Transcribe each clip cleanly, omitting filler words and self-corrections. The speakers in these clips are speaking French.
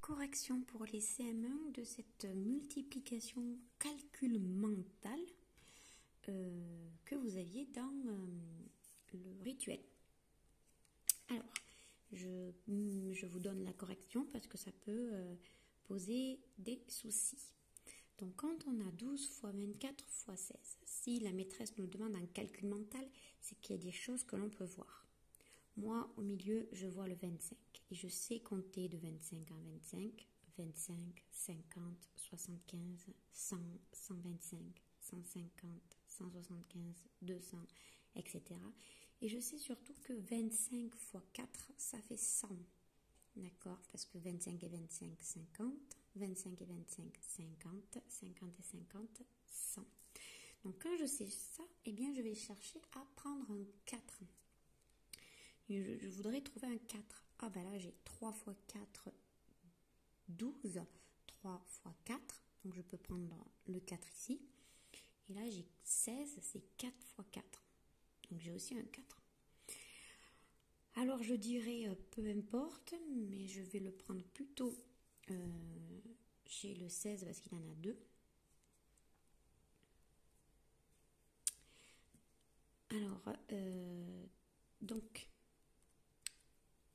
correction pour les CM1 de cette multiplication calcul mental que vous aviez dans le rituel. Alors, je vous donne la correction parce que ça peut poser des soucis. Donc, quand on a 12 fois 24 fois 16, si la maîtresse nous demande un calcul mental, c'est qu'il y a des choses que l'on peut voir. Moi, au milieu, je vois le 25 et je sais compter de 25 à 25, 25, 50, 75, 100, 125, 150, 175, 200, etc. Et je sais surtout que 25 fois 4, ça fait 100. D'accord? Parce que 25 et 25, 50. 25 et 25, 50. 50 et 50, 100. Donc, quand je sais ça, eh bien, je vais chercher à prendre un 4. Je voudrais trouver un 4. Ah ben là, j'ai 3 fois 4, 12. 3 fois 4. Donc, je peux prendre le 4 ici. Et là, j'ai 16, c'est 4 fois 4. Donc, j'ai aussi un 4. Alors, je dirais peu importe, mais je vais le prendre plutôt chez le 16 parce qu'il en a 2. Alors, donc,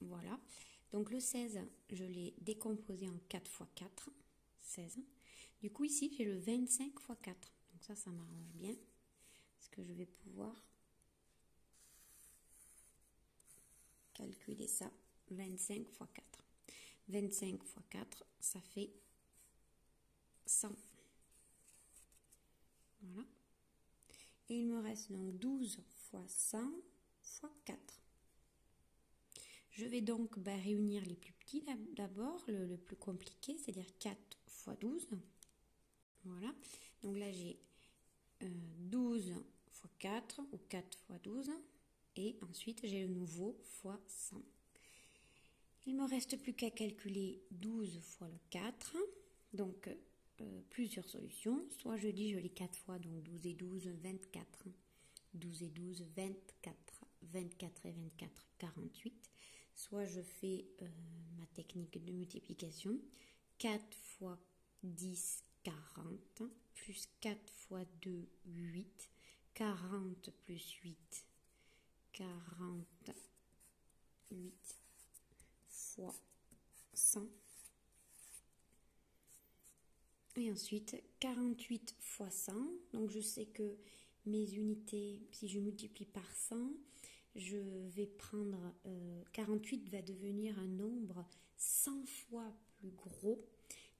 voilà. Donc, le 16, je l'ai décomposé en 4 fois 4, 16. Du coup, ici, j'ai le 25 fois 4. Donc, ça m'arrange bien. Parce que je vais pouvoir calculer ça. 25 fois 4. 25 fois 4, ça fait 100. Voilà. Et il me reste donc 12 fois 100 fois 4. Je vais donc réunir les plus petits d'abord, le plus compliqué, c'est-à-dire 4 fois 12. Voilà. Donc là, j'ai 12 fois 4 ou 4 fois 12. Et ensuite, j'ai le nouveau fois 100. Il ne me reste plus qu'à calculer 12 fois le 4. Donc, plusieurs solutions. Soit je dis je les 4 fois, donc 12 et 12, 24. 12 et 12, 24. 24 et 24, 48. Soit je fais ma technique de multiplication. 4 fois 10, 40. Plus 4 fois 2, 8. 40 plus 8, 48 fois 100. Et ensuite, 48 fois 100. Donc, je sais que mes unités, si je multiplie par 100, je vais prendre 48 va devenir un nombre 100 fois plus gros.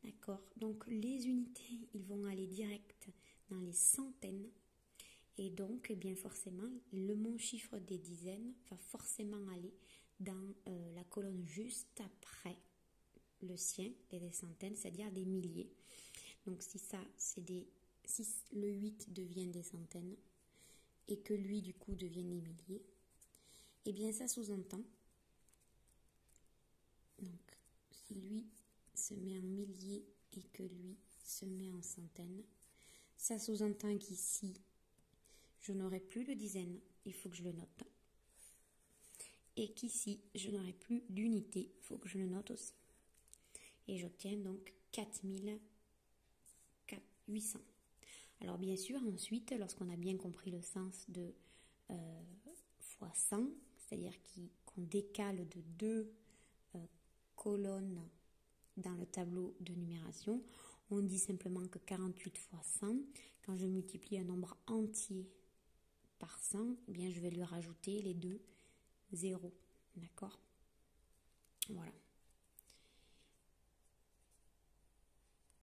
D'accord? Donc, les unités, ils vont aller direct dans les centaines. Et donc, eh bien forcément, mon chiffre des dizaines va forcément aller dans la colonne juste après le sien, et des centaines, c'est-à-dire des milliers. Donc, si le 8 devient des centaines et que lui, du coup, devient des milliers, eh bien, ça sous-entend. Donc, si lui se met en milliers et que lui se met en centaines, ça sous-entend qu'ici, je n'aurai plus de dizaines, il faut que je le note. Et qu'ici, je n'aurai plus d'unité, il faut que je le note aussi. Et j'obtiens donc 4800. Alors bien sûr, ensuite, lorsqu'on a bien compris le sens de fois 100, c'est-à-dire qu'on décale de 2 colonnes dans le tableau de numération, on dit simplement que 48 fois 100, quand je multiplie un nombre entier par 100, eh bien je vais lui rajouter les 2 zéros. D'accord?